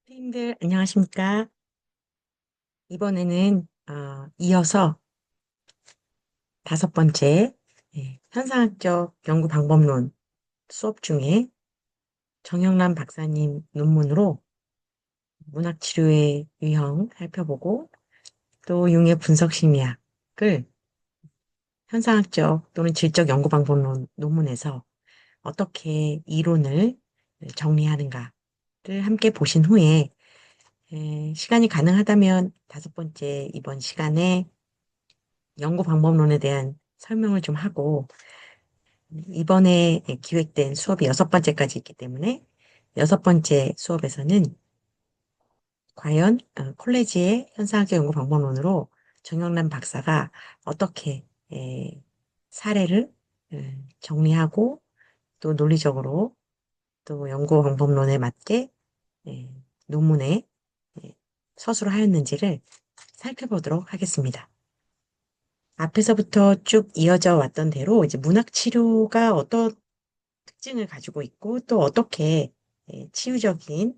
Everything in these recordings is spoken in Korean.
선생님들 안녕하십니까? 이번에는 이어서 다섯 번째 현상학적 연구 방법론 수업 중에 정영란 박사님 논문으로 문학치료의 유형 살펴보고 또 융의 분석심리학을 현상학적 또는 질적 연구 방법론 논문에서 어떻게 이론을 정리하는가를 함께 보신 후에 시간이 가능하다면 다섯 번째 이번 시간에 연구 방법론에 대한 설명을 좀 하고, 이번에 기획된 수업이 여섯 번째까지 있기 때문에, 여섯 번째 수업에서는 과연 콜레지의 현상학적 연구 방법론으로 정영란 박사가 어떻게 사례를 정리하고 또 논리적으로 또 연구 방법론에 맞게 에, 논문에 에, 서술을 하였는지를 살펴보도록 하겠습니다. 앞에서부터 쭉 이어져 왔던 대로 이제 문학 치료가 어떤 특징을 가지고 있고 또 어떻게 치유적인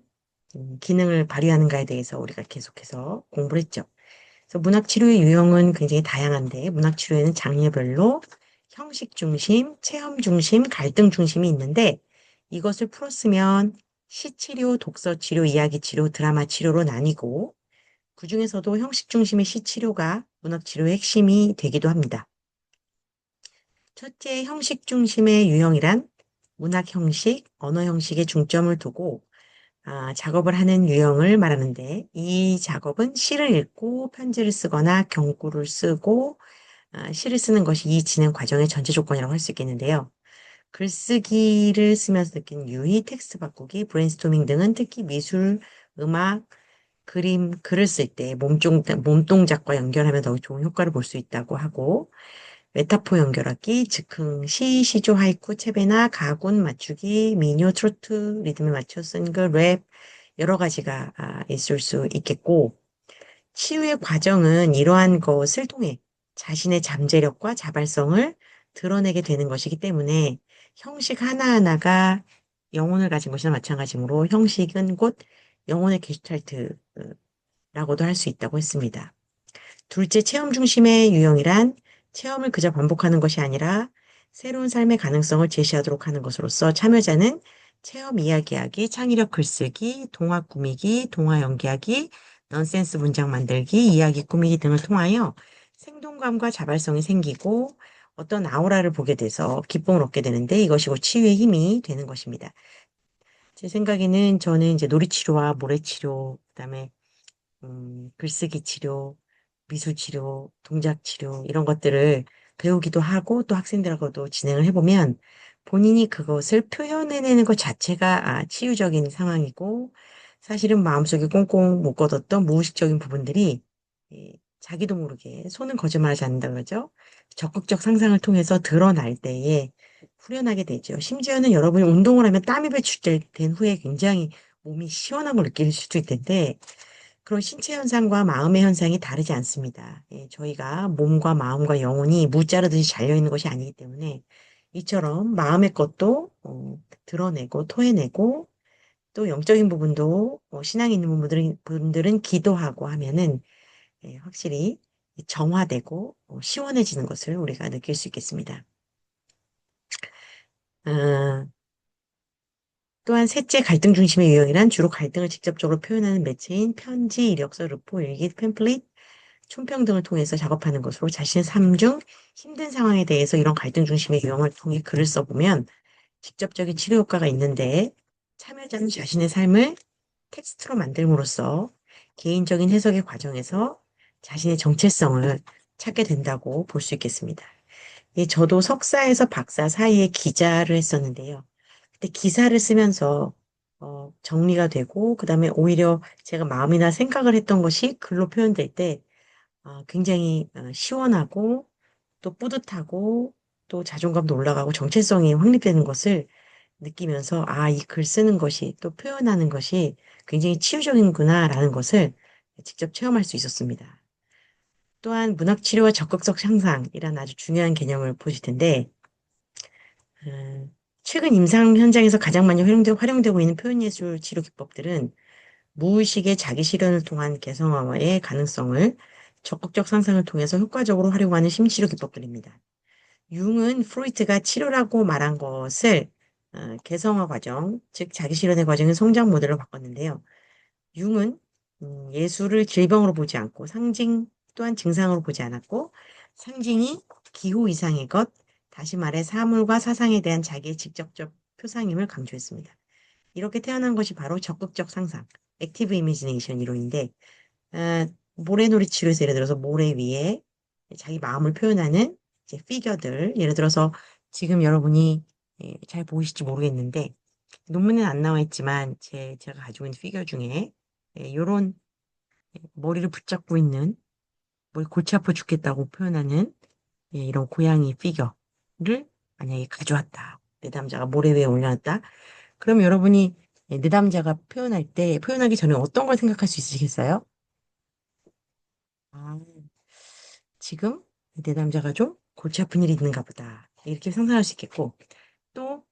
기능을 발휘하는가에 대해서 우리가 계속해서 공부를 했죠. 그래서 문학 치료의 유형은 굉장히 다양한데 문학 치료에는 장르별로 형식 중심, 체험 중심, 갈등 중심이 있는데 이것을 풀었으면 시 치료, 독서 치료, 이야기 치료, 드라마 치료로 나뉘고 그중에서도 형식 중심의 시 치료가 문학 치료의 핵심이 되기도 합니다. 첫째, 형식 중심의 유형이란 문학 형식, 언어 형식에 중점을 두고 작업을 하는 유형을 말하는데 이 작업은 시를 읽고 편지를 쓰거나 경구를 쓰고 시를 쓰는 것이 이 진행 과정의 전제 조건이라고 할 수 있겠는데요. 글쓰기를 쓰면서 느낀 유희, 텍스트 바꾸기, 브레인스토밍 등은 특히 미술, 음악, 그림, 글을 쓸 때 몸동작과 연결하면 더 좋은 효과를 볼 수 있다고 하고 메타포 연결하기, 즉흥, 시, 시조, 하이쿠, 체베나, 가군, 맞추기, 민요, 트로트, 리듬에 맞춰 쓴 글, 랩, 여러 가지가 있을 수 있겠고, 치유의 과정은 이러한 것을 통해 자신의 잠재력과 자발성을 드러내게 되는 것이기 때문에 형식 하나하나가 영혼을 가진 것이나 마찬가지로 형식은 곧 영혼의 게슈탈트라고도 할 수 있다고 했습니다. 둘째, 체험 중심의 유형이란 체험을 그저 반복하는 것이 아니라 새로운 삶의 가능성을 제시하도록 하는 것으로서 참여자는 체험 이야기하기, 창의력 글쓰기, 동화 꾸미기, 동화 연기하기, 넌센스 문장 만들기, 이야기 꾸미기 등을 통하여 생동감과 자발성이 생기고 어떤 아우라를 보게 돼서 기쁨을 얻게 되는데 이것이 곧 치유의 힘이 되는 것입니다. 제 생각에는 저는 이제 놀이치료와 모래치료, 그다음에 글쓰기 치료, 미술 치료, 동작 치료 이런 것들을 배우기도 하고 또 학생들하고도 진행을 해보면 본인이 그것을 표현해내는 것 자체가 치유적인 상황이고 사실은 마음속에 꽁꽁 묶어뒀던 무의식적인 부분들이 자기도 모르게 손은 거짓말하지 않는다 그러죠. 적극적 상상을 통해서 드러날 때에 후련하게 되죠. 심지어는 여러분이 운동을 하면 땀이 배출된 후에 굉장히 몸이 시원한 걸 느낄 수도 있는데 그런 신체 현상과 마음의 현상이 다르지 않습니다. 저희가 몸과 마음과 영혼이 무자르듯이 잘려있는 것이 아니기 때문에 이처럼 마음의 것도 드러내고 토해내고 또 영적인 부분도 신앙이 있는 분들은 기도하고 하면은 확실히 정화되고 시원해지는 것을 우리가 느낄 수 있겠습니다. 아, 또한 셋째 갈등 중심의 유형이란 주로 갈등을 직접적으로 표현하는 매체인 편지, 이력서, 루포, 일기, 팸플릿, 총평 등을 통해서 작업하는 것으로 자신의 삶 중 힘든 상황에 대해서 이런 갈등 중심의 유형을 통해 글을 써보면 직접적인 치료 효과가 있는데 참여자는 자신의 삶을 텍스트로 만들므로써 개인적인 해석의 과정에서 자신의 정체성을 찾게 된다고 볼 수 있겠습니다. 예, 저도 석사에서 박사 사이에 기자를 했었는데요. 그때 기사를 쓰면서 정리가 되고 그다음에 오히려 제가 마음이나 생각을 했던 것이 글로 표현될 때 굉장히 시원하고 또 뿌듯하고 또 자존감도 올라가고 정체성이 확립되는 것을 느끼면서 이 글 쓰는 것이 또 표현하는 것이 굉장히 치유적인구나라는 것을 직접 체험할 수 있었습니다. 또한 문학치료와 적극적 상상이라는 아주 중요한 개념을 보실 텐데 최근 임상 현장에서 가장 많이 활용되고 있는 표현예술 치료 기법들은 무의식의 자기 실현을 통한 개성화의 가능성을 적극적 상상을 통해서 효과적으로 활용하는 심치료 기법들입니다. 융은 프로이트가 치료라고 말한 것을 개성화 과정, 즉 자기 실현의 과정의 성장 모델로 바꿨는데요. 융은 예술을 질병으로 보지 않고 상징 또한 증상으로 보지 않았고 상징이 기호 이상의 것, 다시 말해 사물과 사상에 대한 자기의 직접적 표상임을 강조했습니다. 이렇게 태어난 것이 바로 적극적 상상, 액티브 이미지네이션 이론인데 모래놀이 치료에서 예를 들어서 모래 위에 자기 마음을 표현하는 이제 피겨들, 예를 들어서 지금 여러분이 잘 보이실지 모르겠는데 논문에는 안 나와 있지만 제가 가지고 있는 피겨 중에 이런 머리를 붙잡고 있는 머리 골치 아파 죽겠다고 표현하는 이런 고양이 피겨를 만약에 가져왔다. 내담자가 모래 위에 올려놨다. 그럼 여러분이 내담자가 표현할 때 표현하기 전에 어떤 걸 생각할 수 있으시겠어요? 아, 지금 내담자가 좀 골치 아픈 일이 있는가 보다. 이렇게 상상할 수 있겠고 또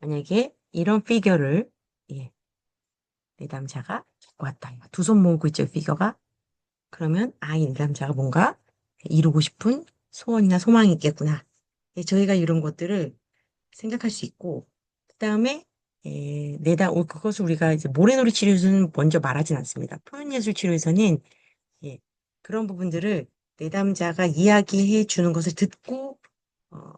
만약에 이런 피겨를 예, 내담자가 갖고 왔다. 두 손 모으고 있죠, 피겨가. 그러면 이 내담자가 뭔가 이루고 싶은 소원이나 소망이 있겠구나. 저희가 이런 것들을 생각할 수 있고 그다음에 그것을 우리가 이제 모래놀이 치료에서는 먼저 말하진 않습니다. 표현예술 치료에서는 예, 그런 부분들을 내담자가 이야기해 주는 것을 듣고 어,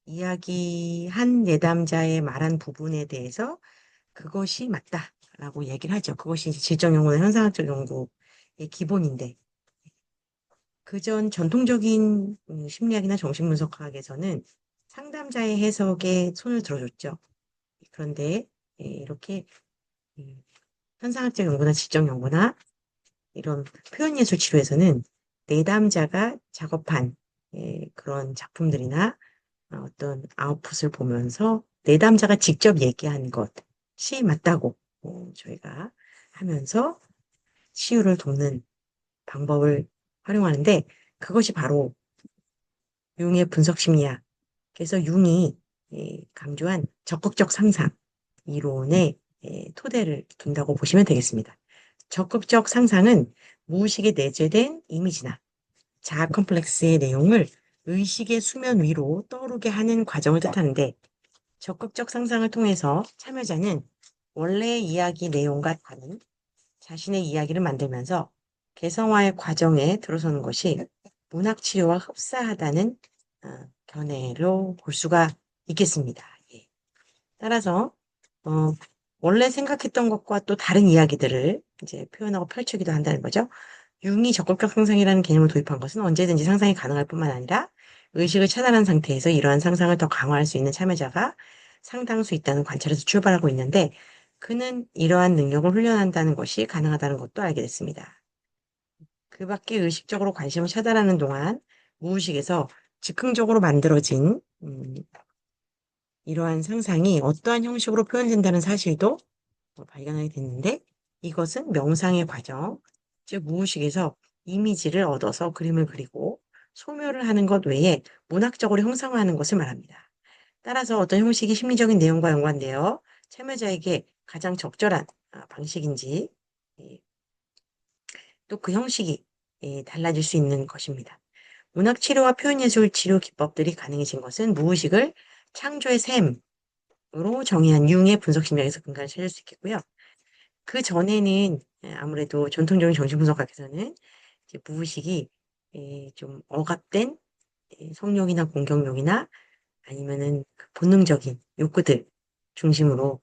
이야기한 내담자의 말한 부분에 대해서 그것이 맞다라고 얘기를 하죠. 그것이 이제 질적 연구나 현상학적 연구의 기본인데 그전 전통적인 심리학이나 정신분석학에서는 상담자의 해석에 손을 들어줬죠. 그런데 이렇게 현상학적 연구나 지적 연구나 이런 표현예술 치료에서는 내담자가 작업한 그런 작품들이나 어떤 아웃풋을 보면서 내담자가 직접 얘기한 것이 맞다고 저희가 하면서 치유를 돕는 방법을 활용하는데 그것이 바로 융의 분석 심리학. 그래서 융이 강조한 적극적 상상 이론의 토대를 둔다고 보시면 되겠습니다. 적극적 상상은 무의식에 내재된 이미지나 자아 컴플렉스의 내용을 의식의 수면 위로 떠오르게 하는 과정을 뜻하는데 적극적 상상을 통해서 참여자는 원래의 이야기 내용과 다른 자신의 이야기를 만들면서 개성화의 과정에 들어서는 것이 문학 치료와 흡사하다는 견해로 볼 수가 있겠습니다. 예. 따라서 어, 원래 생각했던 것과 또 다른 이야기들을 이제 표현하고 펼치기도 한다는 거죠. 융이 적극적 상상이라는 개념을 도입한 것은 언제든지 상상이 가능할 뿐만 아니라 의식을 차단한 상태에서 이러한 상상을 더 강화할 수 있는 참여자가 상당수 있다는 관찰에서 출발하고 있는데 그는 이러한 능력을 훈련한다는 것이 가능하다는 것도 알게 됐습니다. 그 밖에 의식적으로 관심을 차단하는 동안 무의식에서 즉흥적으로 만들어진 이러한 상상이 어떠한 형식으로 표현된다는 사실도 발견하게 됐는데 이것은 명상의 과정, 즉 무의식에서 이미지를 얻어서 그림을 그리고 소묘를 하는 것 외에 문학적으로 형상화하는 것을 말합니다. 따라서 어떤 형식이 심리적인 내용과 연관되어 참여자에게 가장 적절한 방식인지 또 그 형식이 달라질 수 있는 것입니다. 문학 치료와 표현예술 치료 기법들이 가능해진 것은 무의식을 창조의 셈으로 정의한 융의 분석 심리학에서 근간을 찾을 수 있겠고요. 그 전에는 아무래도 전통적인 정신분석학에서는 이제 무의식이 좀 억압된 성욕이나 공격욕이나 아니면은 그 본능적인 욕구들 중심으로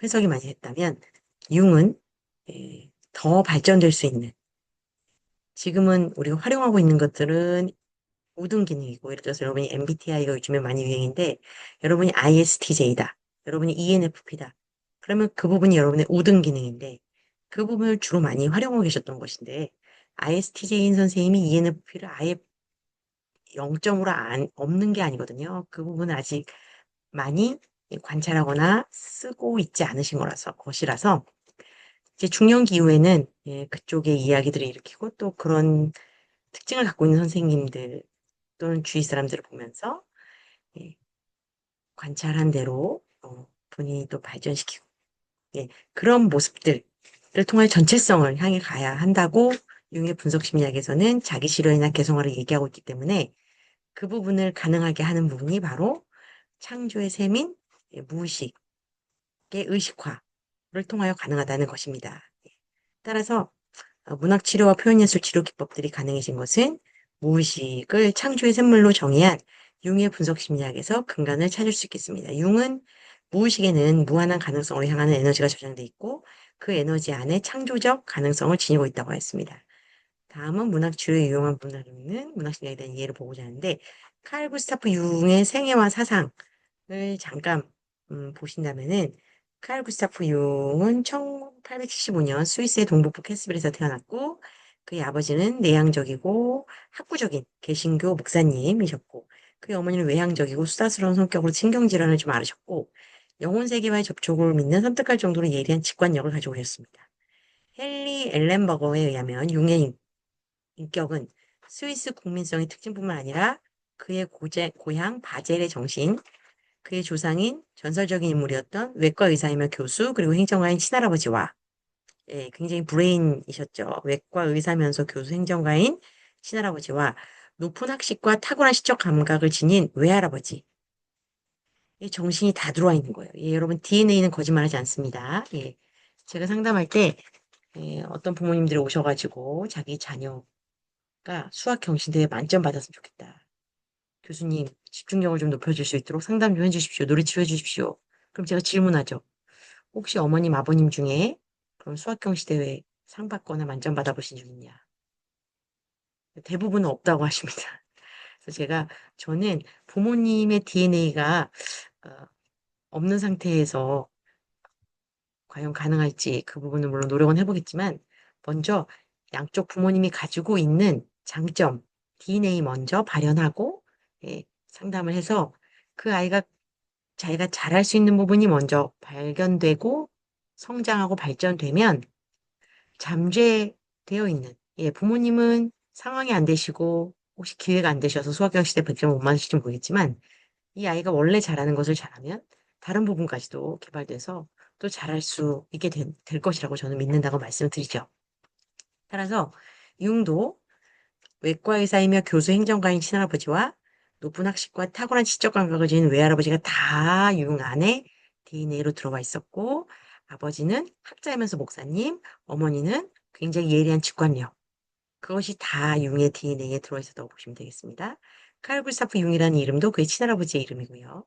해석이 많이 됐다면 융은 더 발전될 수 있는 지금은 우리가 활용하고 있는 것들은 모든 기능이고 예를 들어서 여러분이 MBTI가 요즘에 많이 유행인데 여러분이 ISTJ다. 여러분이 ENFP다. 그러면 그 부분이 여러분의 우등 기능인데 그 부분을 주로 많이 활용하고 계셨던 것인데 ISTJ인 선생님이 ENFP를 아예 0점으로 없는 게 아니거든요. 그 부분은 아직 많이 관찰하거나 쓰고 있지 않으신 거라서 것이라서 이제 중년기 이후에는 그쪽의 이야기들을 일으키고 또 그런 특징을 갖고 있는 선생님들 또는 주위 사람들을 보면서 예, 관찰한 대로 본인이 또 발전시키고 예, 그런 모습들을 통해 전체성을 향해 가야 한다고 융의 분석 심리학에서는 자기 실현이나 개성화를 얘기하고 있기 때문에 그 부분을 가능하게 하는 부분이 바로 창조의 셈인 예, 무의식의 의식화를 통하여 가능하다는 것입니다. 예, 따라서 문학 치료와 표현예술 치료 기법들이 가능해진 것은 무의식을 창조의 샘물로 정의한 융의 분석 심리학에서 근간을 찾을 수 있겠습니다. 융은 무의식에는 무한한 가능성으로 향하는 에너지가 저장돼 있고 그 에너지 안에 창조적 가능성을 지니고 있다고 했습니다. 다음은 문학 치료에 유용한 문학은 문학 심리학에 대한 이해를 보고자 하는데 칼 구스타프 융의 생애와 사상을 잠깐 보신다면은 칼 구스타프 융은 1875년 스위스의 동북부 캐스빌에서 태어났고 그의 아버지는 내향적이고 학구적인 개신교 목사님이셨고 그의 어머니는 외향적이고 수다스러운 성격으로 신경질환을 좀 앓으셨고 영혼 세계와의 접촉을 믿는 섬뜩할 정도로 예리한 직관력을 가지고 계셨습니다. 헨리 엘렌버거에 의하면 융의 인격은 스위스 국민성의 특징뿐만 아니라 그의 고향 바젤의 정신, 그의 조상인 전설적인 인물이었던 외과 의사이며 교수 그리고 행정가인 친할아버지와 예, 굉장히 브레인이셨죠. 외과 의사면서 교수 행정가인 친할아버지와 높은 학식과 탁월한 시적 감각을 지닌 외할아버지. 이 정신이 다 들어와 있는 거예요. 예, 여러분 DNA는 거짓말하지 않습니다. 예, 제가 상담할 때 예, 어떤 부모님들이 오셔가지고 자기 자녀가 수학 경신대회 만점 받았으면 좋겠다. 교수님 집중력을 좀 높여줄 수 있도록 상담 좀 해주십시오. 노래 치료해 주십시오. 그럼 제가 질문하죠. 혹시 어머님, 아버님 중에 그럼 수학경시대회 상 받거나 만점 받아보신 적 있냐? 대부분은 없다고 하십니다. 그래서 저는 부모님의 DNA가 없는 상태에서 과연 가능할지 그 부분은 물론 노력은 해보겠지만 먼저 양쪽 부모님이 가지고 있는 장점, DNA 먼저 발현하고 예, 상담을 해서 그 아이가 자기가 잘할 수 있는 부분이 먼저 발견되고 성장하고 발전되면 잠재되어 있는, 예, 부모님은 상황이 안 되시고 혹시 기회가 안 되셔서 수학경 시대 100점 못 맞으실지 모르겠지만 이 아이가 원래 잘하는 것을 잘하면 다른 부분까지도 개발돼서 또 잘할 수 있게 될 것이라고 저는 믿는다고 말씀을 드리죠. 따라서 융도 외과 의사이며 교수 행정가인 친할아버지와 높은 학식과 탁월한 시적 감각을 지닌 외할아버지가 다 융 안에 DNA로 들어와 있었고 아버지는 학자이면서 목사님, 어머니는 굉장히 예리한 직관력. 그것이 다 융의 DNA에 들어있었다고 보시면 되겠습니다. 칼 구스타프 융이라는 이름도 그의 친할아버지의 이름이고요.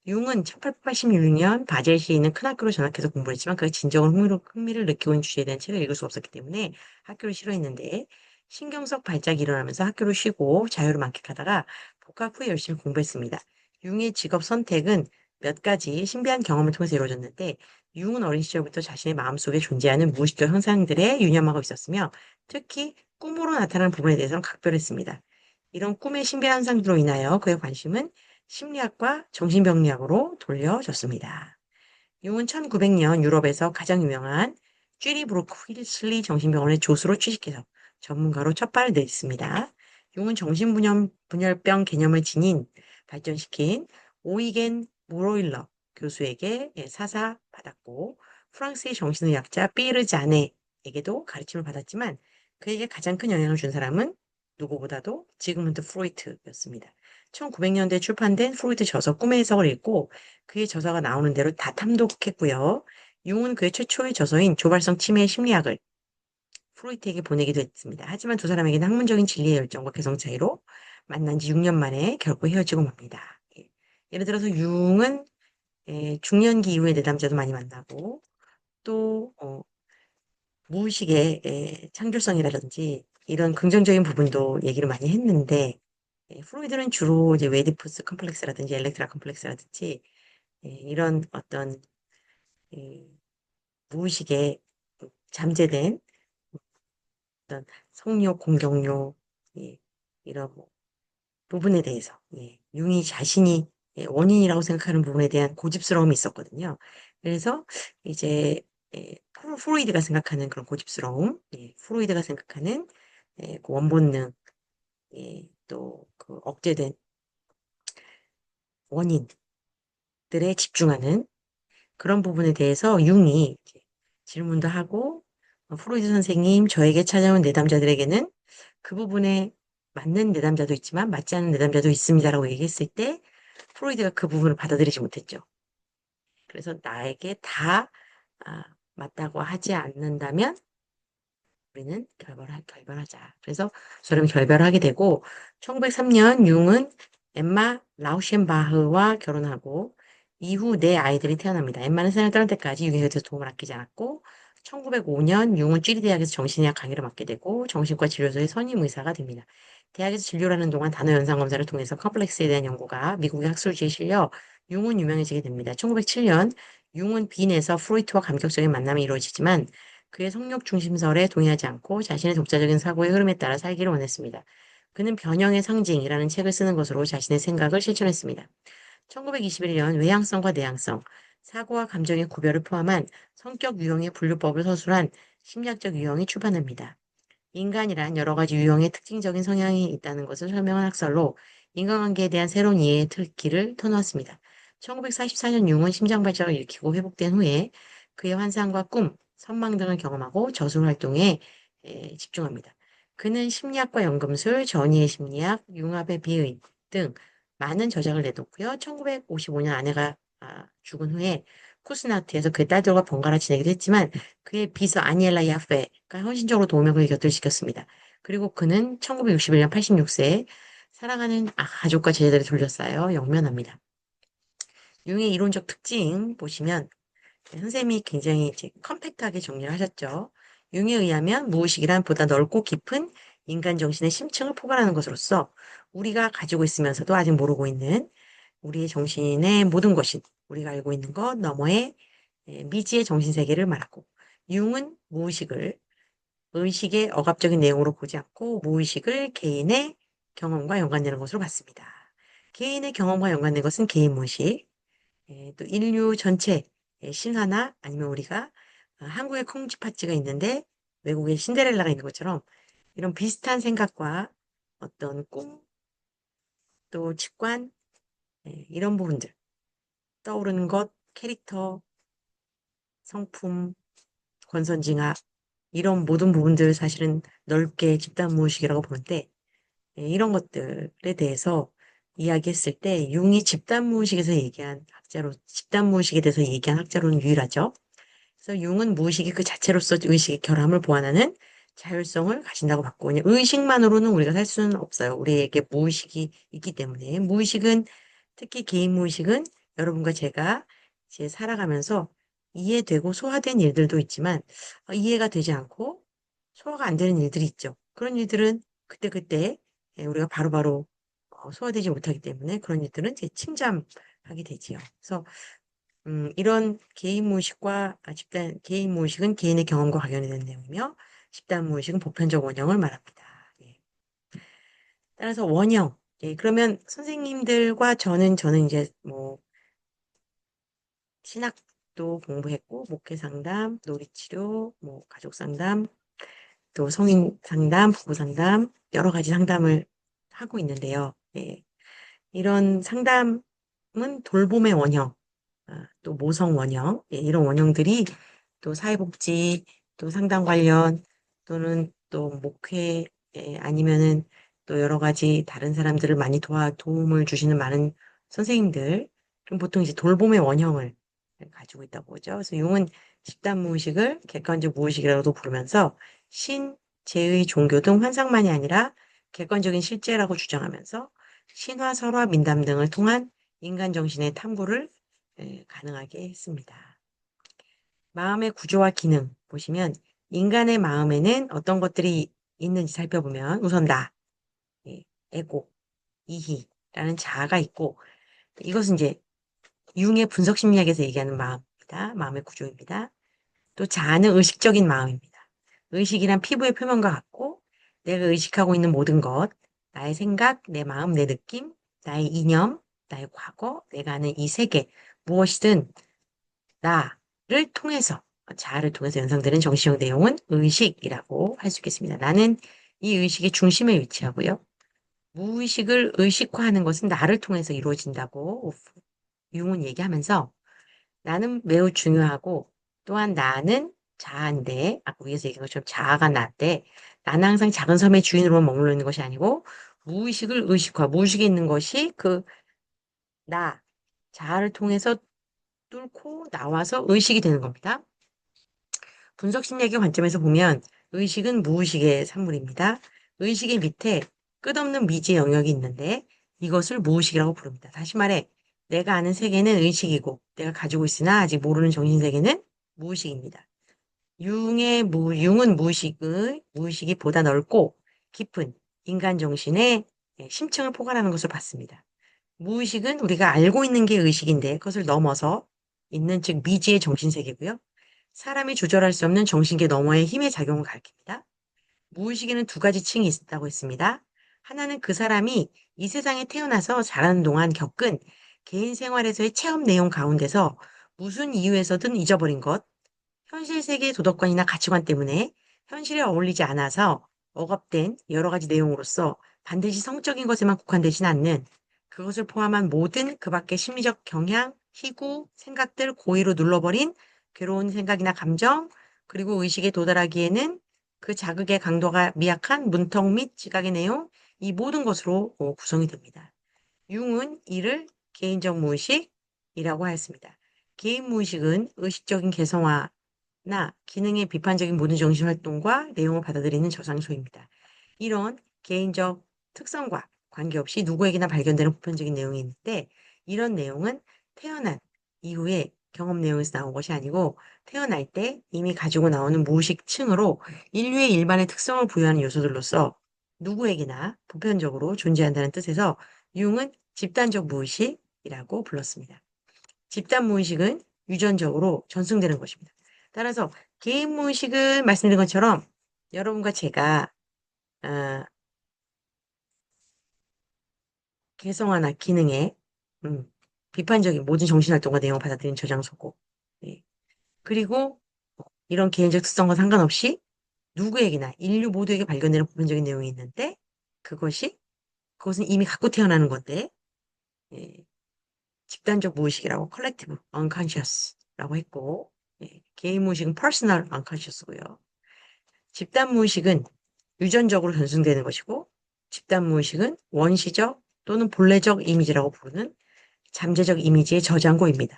융은 1886년 바젤시에 있는 큰 학교로 전학해서 공부를 했지만 그가 진정한 흥미를 느끼고 있는 주제에 대한 책을 읽을 수 없었기 때문에 학교를 싫어했는데 신경성 발작이 일어나면서 학교를 쉬고 자유를 만끽하다가 복학 후에 열심히 공부했습니다. 융의 직업 선택은 몇 가지 신비한 경험을 통해서 이루어졌는데 융은 어린 시절부터 자신의 마음속에 존재하는 무의식적 현상들에 유념하고 있었으며 특히 꿈으로 나타나는 부분에 대해서는 각별했습니다. 이런 꿈의 신비한 현상들로 인하여 그의 관심은 심리학과 정신병리학으로 돌려졌습니다. 융은 1900년 유럽에서 가장 유명한 쥐리브루크 휠슬리 정신병원의 조수로 취직해서 전문가로 첫 발을 내딛습니다. 융은 정신분열병 개념을 발전시킨 오이겐 무로일러 교수에게 사사받았고 프랑스의 정신의학자 피에르 자네에게도 가르침을 받았지만 그에게 가장 큰 영향을 준 사람은 누구보다도 지그문드 프로이트였습니다. 1900년대에 출판된 프로이트 저서 꿈의 해석을 읽고 그의 저서가 나오는 대로 다 탐독했고요. 융은 그의 최초의 저서인 조발성 치매의 심리학을 프로이트에게 보내기도 했습니다. 하지만 두 사람에게는 학문적인 진리의 열정과 개성 차이로 만난 지 6년 만에 결국 헤어지고 맙니다. 예. 예를 들어서 융은 중년기 이후에 내담자도 많이 만나고 또 무의식의 창조성이라든지 이런 긍정적인 부분도 얘기를 많이 했는데 프로이드는 주로 이제 웨디푸스 컴플렉스라든지 엘렉트라 컴플렉스라든지 이런 어떤 이 무의식에 잠재된 어떤 성욕, 공격욕 이런 뭐 부분에 대해서 융이 자신이 원인이라고 생각하는 부분에 대한 고집스러움이 있었거든요. 그래서 이제 프로이드가 생각하는 그런 고집스러움, 프로이드가 생각하는 그 원본능, 또 그 억제된 원인들에 집중하는 그런 부분에 대해서 융이 이렇게 질문도 하고 프로이드 선생님 저에게 찾아온 내담자들에게는 그 부분에 맞는 내담자도 있지만 맞지 않는 내담자도 있습니다라고 얘기했을 때 프로이드가 그 부분을 받아들이지 못했죠. 그래서 나에게 다 맞다고 하지 않는다면 우리는 결별하자. 그래서 저는 결별하게 되고 1903년 융은 엠마 라우셴바흐와 결혼하고 이후 네 아이들이 태어납니다. 엠마는 세상을 떠날 때까지 융에 대해서 도움을 아끼지 않았고 1905년 융은 쥐리 대학에서 정신의학 강의를 맡게 되고 정신과 진료소의 선임 의사가 됩니다. 대학에서 진료를 하는 동안 단어 연상 검사를 통해서 컴플렉스에 대한 연구가 미국의 학술지에 실려 융은 유명해지게 됩니다. 1907년 융은 빈에서 프로이트와 감격적인 만남이 이루어지지만 그의 성욕 중심설에 동의하지 않고 자신의 독자적인 사고의 흐름에 따라 살기를 원했습니다. 그는 변형의 상징이라는 책을 쓰는 것으로 자신의 생각을 실천했습니다. 1921년 외향성과 내향성, 사고와 감정의 구별을 포함한 성격 유형의 분류법을 서술한 심리학적 유형이 출판됩니다. 인간이란 여러 가지 유형의 특징적인 성향이 있다는 것을 설명한 학설로 인간관계에 대한 새로운 이해의 틀길을 터놓았습니다. 1944년 융은 심장발작을 일으키고 회복된 후에 그의 환상과 꿈, 선망 등을 경험하고 저술 활동에 집중합니다. 그는 심리학과 연금술, 전이의 심리학, 융합의 비의 등 많은 저작을 내뒀고요. 1955년 아내가 죽은 후에 쿠스나트에서 그의 딸들과 번갈아 지내기도 했지만 그의 비서 아니엘라 야페가 헌신적으로 동명을 곁들시켰습니다. 그리고 그는 1961년 86세에 사랑하는 가족과 제자들을 둘러싸여 영면합니다. 융의 이론적 특징 보시면 선생님이 굉장히 이제 컴팩트하게 정리를 하셨죠. 융에 의하면 무의식이란 보다 넓고 깊은 인간 정신의 심층을 포괄하는 것으로서 우리가 가지고 있으면서도 아직 모르고 있는 우리의 정신의 모든 것이 우리가 알고 있는 것 너머의 미지의 정신세계를 말하고 융은 무의식을 의식의 억압적인 내용으로 보지 않고 무의식을 개인의 경험과 연관되는 것으로 봤습니다. 개인의 경험과 연관된 것은 개인 무의식, 또 인류 전체 신화나 아니면 우리가 한국에 콩쥐팥쥐가 있는데 외국에 신데렐라가 있는 것처럼 이런 비슷한 생각과 어떤 꿈, 또 직관, 이런 부분들 떠오르는 것, 캐릭터, 성품, 권선징악 이런 모든 부분들 사실은 넓게 집단 무의식이라고 보는데 이런 것들에 대해서 이야기했을 때 융이 집단 무의식에서 얘기한 학자로 집단 무의식에 대해서 얘기한 학자로는 유일하죠. 그래서 융은 무의식이 그 자체로서 의식의 결함을 보완하는 자율성을 가진다고 봤고 그냥 의식만으로는 우리가 살 수는 없어요. 우리에게 무의식이 있기 때문에 무의식은 특히 개인 무의식은 여러분과 제가 이제 살아가면서 이해되고 소화된 일들도 있지만 이해가 되지 않고 소화가 안 되는 일들이 있죠. 그런 일들은 그때그때 우리가 바로바로 소화되지 못하기 때문에 그런 일들은 이제 침잠하게 되지요. 그래서 이런 개인 무의식과 개인 무의식은 개인의 경험과 관련된 내용이며 집단 무의식은 보편적 원형을 말합니다. 예. 따라서 원형. 예, 그러면 선생님들과 저는 이제 뭐 신학도 공부했고 목회 상담, 놀이 치료, 뭐 가족 상담, 또 성인 상담, 부부 상담 여러 가지 상담을 하고 있는데요. 예. 이런 상담은 돌봄의 원형, 또 모성 원형, 예, 이런 원형들이 또 사회복지, 또 상담 관련, 또는 또 목회, 아니면은 또 여러 가지 다른 사람들을 많이 도움을 주시는 많은 선생님들, 그럼 보통 이제 돌봄의 원형을 가지고 있다고 보죠. 그래서 융은 집단 무의식을 객관적 무의식이라고도 부르면서 신, 제의, 종교 등 환상만이 아니라 객관적인 실제라고 주장하면서 신화, 설화, 민담 등을 통한 인간 정신의 탐구를 가능하게 했습니다. 마음의 구조와 기능 보시면 인간의 마음에는 어떤 것들이 있는지 살펴보면 우선 나, 예, 에고, 이희라는 자아가 있고 이것은 이제 융의 분석 심리학에서 얘기하는 마음입니다. 마음의 구조입니다. 또 자아는 의식적인 마음입니다. 의식이란 피부의 표면과 같고 내가 의식하고 있는 모든 것, 나의 생각, 내 마음, 내 느낌, 나의 이념, 나의 과거, 내가 아는 이 세계 무엇이든 나를 통해서 자아를 통해서 연상되는 정신적 내용은 의식이라고 할 수 있겠습니다. 나는 이 의식의 중심에 위치하고요. 무의식을 의식화하는 것은 나를 통해서 이루어진다고 융은 얘기하면서 나는 매우 중요하고 또한 나는 자아인데 아까 위에서 얘기한 것처럼 자아가 나인데 나는 항상 작은 섬의 주인으로만 머물러 있는 것이 아니고 무의식을 의식화, 무의식에 있는 것이 그 나, 자아를 통해서 뚫고 나와서 의식이 되는 겁니다. 분석 심리학의 관점에서 보면 의식은 무의식의 산물입니다. 의식의 밑에 끝없는 미지의 영역이 있는데 이것을 무의식이라고 부릅니다. 다시 말해, 내가 아는 세계는 의식이고 내가 가지고 있으나 아직 모르는 정신세계는 무의식입니다. 융은 무의식이 보다 넓고 깊은 인간 정신의 심층을 포괄하는 것을 봤습니다. 무의식은 우리가 알고 있는 게 의식인데 그것을 넘어서 있는 즉 미지의 정신세계고요. 사람이 조절할 수 없는 정신계 너머의 힘의 작용을 가리킵니다. 무의식에는 두 가지 층이 있다고 했습니다. 하나는 그 사람이 이 세상에 태어나서 자라는 동안 겪은 개인 생활에서의 체험 내용 가운데서 무슨 이유에서든 잊어버린 것, 현실 세계의 도덕관이나 가치관 때문에 현실에 어울리지 않아서 억압된 여러 가지 내용으로서 반드시 성적인 것에만 국한되진 않는 그것을 포함한 모든 그 밖의 심리적 경향, 희구, 생각들 고의로 눌러버린 괴로운 생각이나 감정, 그리고 의식에 도달하기에는 그 자극의 강도가 미약한 문턱 및 지각의 내용, 이 모든 것으로 구성이 됩니다. 융은 이를 개인적 무의식이라고 하였습니다. 개인 무의식은 의식적인 개성화, 나 기능의 비판적인 모든 정신 활동과 내용을 받아들이는 저장소입니다. 이런 개인적 특성과 관계없이 누구에게나 발견되는 보편적인 내용이 있는데 이런 내용은 태어난 이후에 경험 내용에서 나온 것이 아니고 태어날 때 이미 가지고 나오는 무의식층으로 인류의 일반의 특성을 부여하는 요소들로서 누구에게나 보편적으로 존재한다는 뜻에서 융은 집단적 무의식이라고 불렀습니다. 집단 무의식은 유전적으로 전승되는 것입니다. 따라서 개인 무의식은 말씀드린 것처럼 여러분과 제가 아, 개성화나 기능에 음, 비판적인 모든 정신활동과 내용을 받아들이는 저장소고 예. 그리고 이런 개인적 특성과 상관없이 누구에게나 인류 모두에게 발견되는 보편적인 내용이 있는데 그것이 그것은 이미 갖고 태어나는 건데 예. 집단적 무의식이라고 컬렉티브 unconscious라고 했고 개인 무의식은 personal unconscious고요. 집단 무의식은 유전적으로 전승되는 것이고 집단 무의식은 원시적 또는 본래적 이미지라고 부르는 잠재적 이미지의 저장고입니다.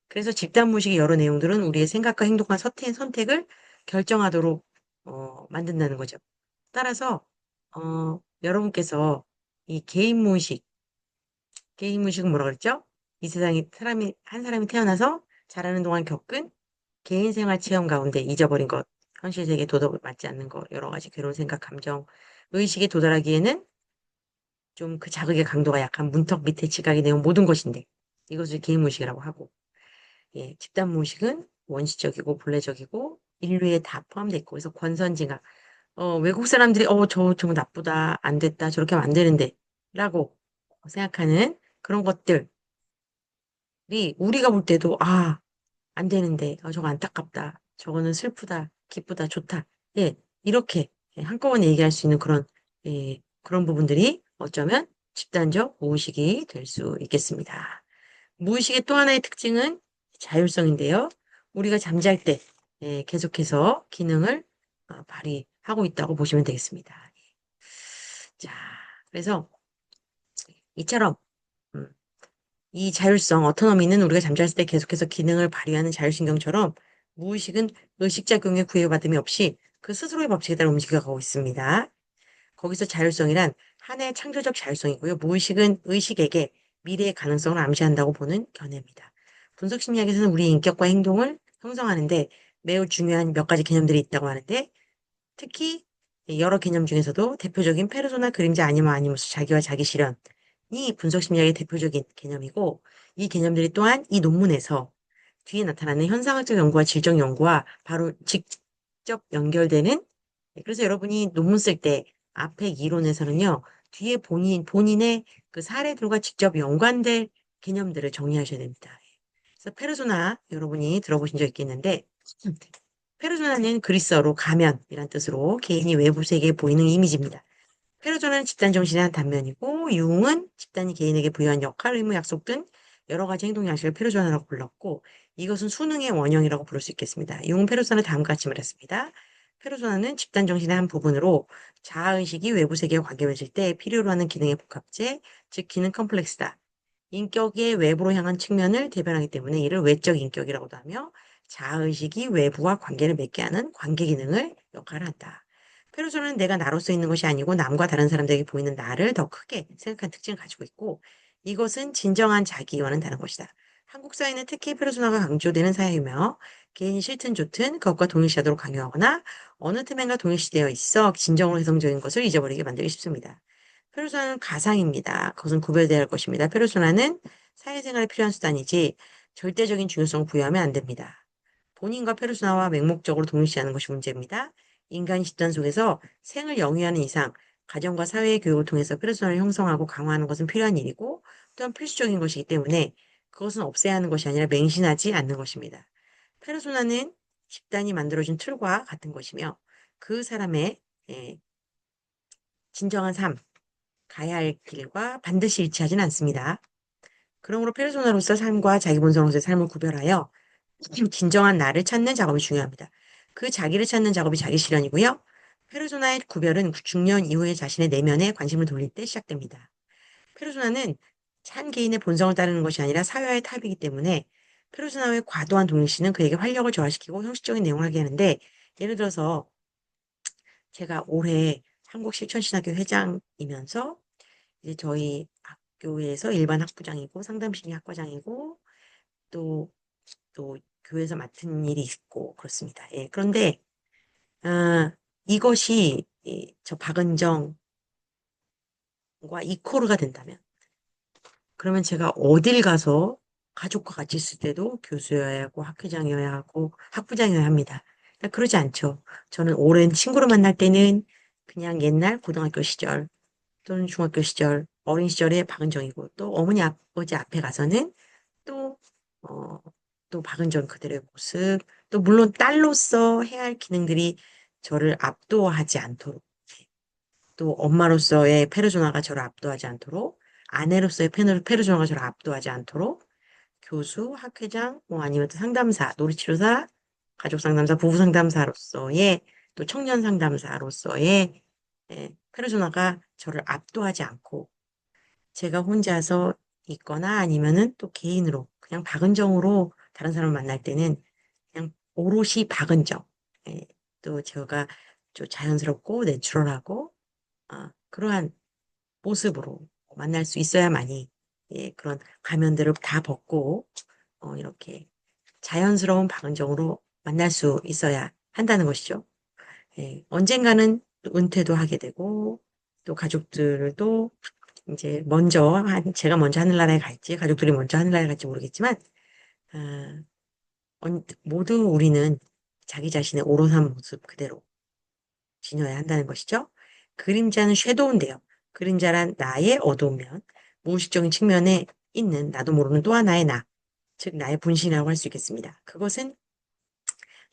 그래서 집단 무의식의 여러 내용들은 우리의 생각과 행동과 선택을 결정하도록 만든다는 거죠. 따라서 여러분께서 이 개인 무의식은 뭐라 그랬죠? 이 세상에 한 사람이 태어나서 자라는 동안 겪은 개인 생활 체험 가운데 잊어버린 것, 현실 세계 도덕을 맞지 않는 것, 여러 가지 괴로운 생각, 감정, 의식에 도달하기에는 좀 그 자극의 강도가 약한 문턱 밑에 지각이 내온 모든 것인데 이것을 개인 무의식이라고 하고 집단 무의식은 원시적이고 본래적이고 인류에 다 포함되어 있고 그래서 권선징악 외국 사람들이 저 정말 나쁘다 안 됐다 저렇게 하면 안 되는데 라고 생각하는 그런 것들이 우리가 볼 때도 안 되는데, 저거 안타깝다. 저거는 슬프다, 기쁘다, 좋다. 예, 이렇게 한꺼번에 얘기할 수 있는 그런 부분들이 어쩌면 집단적 무의식이 될 수 있겠습니다. 무의식의 또 하나의 특징은 자율성인데요. 우리가 잠잘 때 계속해서 기능을 발휘하고 있다고 보시면 되겠습니다. 자, 그래서 이처럼 음, 이 자율성, 어토노미는 우리가 잠잘 때 계속해서 기능을 발휘하는 자율신경처럼 무의식은 의식작용의 구애받음이 없이 그 스스로의 법칙에 따라 움직여가고 있습니다. 거기서 자율성이란 하나의 창조적 자율성이고요. 무의식은 의식에게 미래의 가능성을 암시한다고 보는 견해입니다. 분석심리학에서는 우리 인격과 행동을 형성하는데 매우 중요한 몇 가지 개념들이 있다고 하는데 특히 여러 개념 중에서도 대표적인 페르소나 그림자 아니머스 자기와 자기 실현이 분석 심리학의 대표적인 개념이고 이 개념들이 또한 이 논문에서 뒤에 나타나는 현상학적 연구와 질적 연구와 바로 직접 연결되는 그래서 여러분이 논문 쓸 때 앞에 이론에서는요 뒤에 본인의 그 사례들과 직접 연관될 개념들을 정리하셔야 됩니다. 그래서 페르소나 여러분이 들어보신 적 있겠는데 페르소나는 그리스어로 가면이란 뜻으로 개인이 외부 세계에 보이는 이미지입니다. 페르소나는 집단 정신의 한 단면이고 유흥은 집단이 개인에게 부여한 역할, 의무, 약속 등 여러 가지 행동 양식을 페르소나라고 불렀고 이것은 수능의 원형이라고 부를 수 있겠습니다. 용 페르소나는 다음과 같이 말했습니다. 페르소나는 집단 정신의 한 부분으로 자아의식이 외부 세계와 관계 맺을 때 필요로 하는 기능의 복합체, 즉 기능 컴플렉스다. 인격의 외부로 향한 측면을 대변하기 때문에 이를 외적 인격이라고도 하며 자아의식이 외부와 관계를 맺게 하는 관계 기능을 역할을 한다. 페르소나는 내가 나로서 있는 것이 아니고 남과 다른 사람들에게 보이는 나를 더 크게 생각한 특징을 가지고 있고 이것은 진정한 자기와는 다른 것이다. 한국 사회는 특히 페르소나가 강조되는 사회이며 개인이 싫든 좋든 그것과 동일시하도록 강요하거나 어느 틈엔가 동일시되어 있어 진정으로 혜성적인 것을 잊어버리게 만들기 쉽습니다. 페르소나는 가상입니다. 그것은 구별되어야 할 것입니다. 페르소나는 사회생활에 필요한 수단이지 절대적인 중요성을 부여하면 안 됩니다. 본인과 페르소나와 맹목적으로 동일시하는 것이 문제입니다. 인간이 집단 속에서 생을 영위하는 이상 가정과 사회의 교육을 통해서 페르소나를 형성하고 강화하는 것은 필요한 일이고 또한 필수적인 것이기 때문에 그것은 없애야 하는 것이 아니라 맹신하지 않는 것입니다. 페르소나는 집단이 만들어준 틀과 같은 것이며 그 사람의 진정한 삶, 가야 할 길과 반드시 일치하지는 않습니다. 그러므로 페르소나로서 삶과 자기 본성으로서의 삶을 구별하여 진정한 나를 찾는 작업이 중요합니다. 그 자기를 찾는 작업이 자기 실현이고요. 페르소나의 구별은 중년 이후에 자신의 내면에 관심을 돌릴 때 시작됩니다. 페르소나는 한 개인의 본성을 따르는 것이 아니라 사회화의 탑이기 때문에 페르소나의 과도한 동일시는 그에게 활력을 저하시키고 형식적인 내용을 하게 하는데 예를 들어서 제가 올해 한국실천신학교 회장이면서 이제 저희 학교에서 일반 학부장이고 상담심리 학과장이고 또, 또 교회에서 맡은 일이 있고 그렇습니다. 예, 그런데 이것이 저 박은정과 이코르가 된다면 그러면 제가 어딜 가서 가족과 같이 있을 때도 교수여야 하고 학회장이어야 하고 학부장이어야 합니다. 그러지 않죠. 저는 오랜 친구를 만날 때는 그냥 옛날 고등학교 시절 또는 중학교 시절, 어린 시절의 박은정이고 또 어머니 아버지 앞에 가서는 또, 어, 또 박은정 그들의 모습, 또 물론 딸로서 해야 할 기능들이 저를 압도하지 않도록 또 엄마로서의 페르소나가 저를 압도하지 않도록 아내로서의 페르소나가 저를 압도하지 않도록 교수, 학회장, 뭐 아니면 또 상담사, 놀이치료사, 가족 상담사, 부부 상담사로서의 또 청년 상담사로서의 페르소나가 저를 압도하지 않고 제가 혼자서 있거나 아니면은 또 개인으로 그냥 박은정으로 다른 사람을 만날 때는 그냥 오롯이 박은정. 예, 또 제가 좀 자연스럽고 내추럴하고 그러한 모습으로 만날 수 있어야만이 그런 가면들을 다 벗고 이렇게 자연스러운 박은정으로 만날 수 있어야 한다는 것이죠. 예, 언젠가는 또 은퇴도 하게 되고 또 가족들도 이제 제가 먼저 하늘나라에 갈지 가족들이 먼저 하늘나라에 갈지 모르겠지만 아, 모두 우리는 자기 자신의 오롯한 모습 그대로 지녀야 한다는 것이죠. 그림자는 섀도우인데요. 그림자란 나의 어두운 면, 무의식적인 측면에 있는 나도 모르는 또 하나의 나, 즉 나의 분신이라고 할 수 있겠습니다. 그것은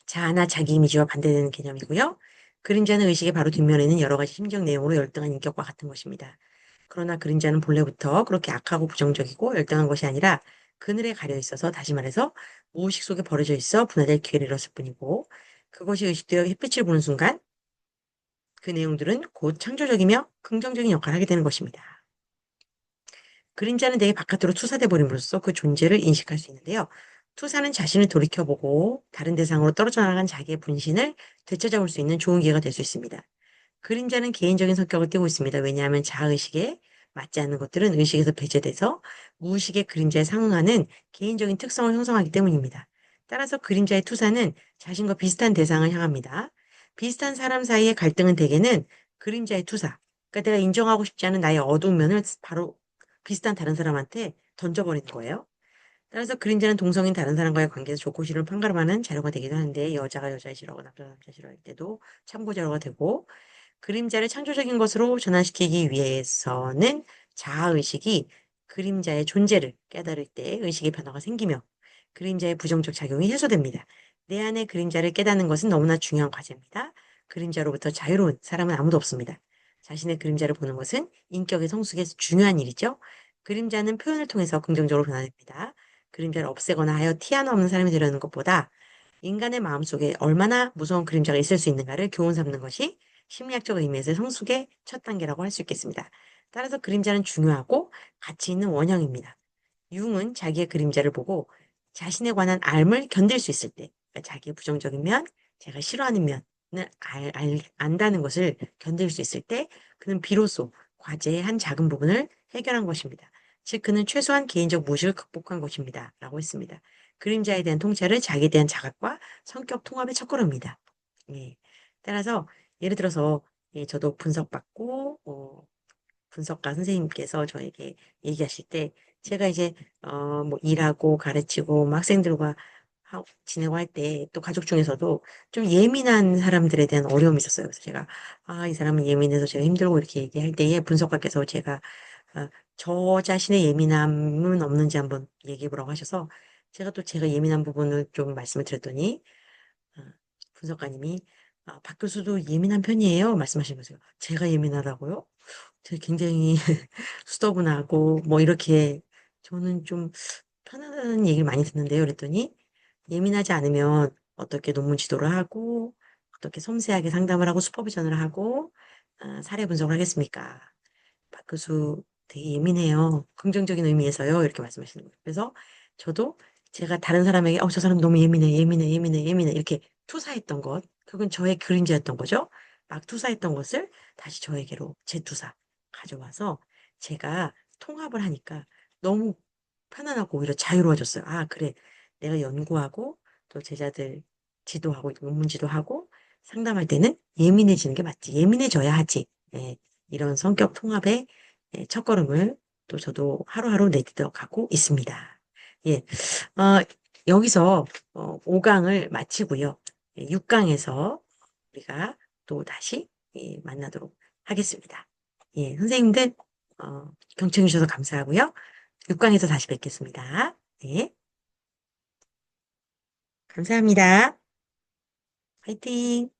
자아나 자기 이미지와 반대되는 개념이고요. 그림자는 의식의 바로 뒷면에는 여러 가지 심적 내용으로 열등한 인격과 같은 것입니다. 그러나 그림자는 본래부터 그렇게 악하고 부정적이고 열등한 것이 아니라 그늘에 가려 있어서 다시 말해서 무의식 속에 버려져 있어 분화될 기회를 잃었을 뿐이고 그것이 의식되어 햇빛을 보는 순간 그 내용들은 곧 창조적이며 긍정적인 역할을 하게 되는 것입니다. 그림자는 내 바깥으로 투사돼 버림으로써 그 존재를 인식할 수 있는데요. 투사는 자신을 돌이켜보고 다른 대상으로 떨어져 나간 자기의 분신을 되찾아볼 수 있는 좋은 기회가 될 수 있습니다. 그림자는 개인적인 성격을 띠고 있습니다. 왜냐하면 자의식에 맞지 않는 것들은 의식에서 배제돼서 무의식의 그림자에 상응하는 개인적인 특성을 형성하기 때문입니다. 따라서 그림자의 투사는 자신과 비슷한 대상을 향합니다. 비슷한 사람 사이의 갈등은 대개는 그림자의 투사, 그러니까 내가 인정하고 싶지 않은 나의 어두운 면을 바로 비슷한 다른 사람한테 던져버리는 거예요. 따라서 그림자는 동성인 다른 사람과의 관계에서 좋고 싫음을 판가름하는 자료가 되기도 하는데 여자가 여자를 싫어하고 남자가 남자 싫어할 때도 참고 자료가 되고 그림자를 창조적인 것으로 전환시키기 위해서는 자아의식이 그림자의 존재를 깨달을 때 의식의 변화가 생기며 그림자의 부정적 작용이 해소됩니다. 내 안의 그림자를 깨닫는 것은 너무나 중요한 과제입니다. 그림자로부터 자유로운 사람은 아무도 없습니다. 자신의 그림자를 보는 것은 인격의 성숙에 중요한 일이죠. 그림자는 표현을 통해서 긍정적으로 변화됩니다. 그림자를 없애거나 하여 티 하나 없는 사람이 되려는 것보다 인간의 마음속에 얼마나 무서운 그림자가 있을 수 있는가를 교훈 삼는 것이 심리학적 의미에서의 성숙의 첫 단계라고 할 수 있겠습니다. 따라서 그림자는 중요하고 가치 있는 원형입니다. 융은 자기의 그림자를 보고 자신에 관한 알을 견딜 수 있을 때, 그러니까 자기의 부정적인 면, 제가 싫어하는 면을 안다는 것을 견딜 수 있을 때, 그는 비로소 과제의 한 작은 부분을 해결한 것입니다. 즉, 그는 최소한 개인적 무의식을 극복한 것입니다. 라고 했습니다. 그림자에 대한 통찰은 자기에 대한 자각과 성격 통합의 첫걸음입니다. 예. 따라서, 예를 들어서, 예, 저도 분석받고, 분석가 선생님께서 저에게 얘기하실 때 제가 이제 뭐 일하고 가르치고 뭐 학생들과 지내고 할 때 또 가족 중에서도 좀 예민한 사람들에 대한 어려움이 있었어요. 그래서 제가 이 사람은 예민해서 제가 힘들고 이렇게 얘기할 때에 분석가께서 제가 아, 저 자신의 예민함은 없는지 한번 얘기해 보라고 하셔서 제가 또 제가 예민한 부분을 좀 말씀을 드렸더니 아, 분석가님이 박 교수도 예민한 편이에요 말씀하시는 거예요. 제가 예민하다고요? 제가 굉장히 수더분하고 뭐 이렇게 저는 좀 편하다는 얘기를 많이 듣는데요. 그랬더니 예민하지 않으면 어떻게 논문 지도를 하고 어떻게 섬세하게 상담을 하고 슈퍼비전을 하고 사례 분석을 하겠습니까? 박 교수 되게 예민해요. 긍정적인 의미에서요. 이렇게 말씀하시는 거예요. 그래서 저도 제가 다른 사람에게 저 사람 너무 예민해, 예민해, 예민해, 예민해 이렇게 투사했던 것, 그건 저의 그림자였던 거죠. 막 투사했던 것을 다시 저에게로 재투사 가져와서 제가 통합을 하니까 너무 편안하고 오히려 자유로워졌어요. 그래. 내가 연구하고 또 제자들 지도하고 논문 지도하고 상담할 때는 예민해지는 게 맞지. 예민해져야 하지. 예, 이런 성격 통합의 첫걸음을 또 저도 하루하루 내딛어 가고 있습니다. 예, 어, 여기서 5강을 마치고요. 6강에서 우리가 또 다시 만나도록 하겠습니다. 예, 선생님들 경청해 주셔서 감사하고요. 6강에서 다시 뵙겠습니다. 네, 감사합니다. 화이팅!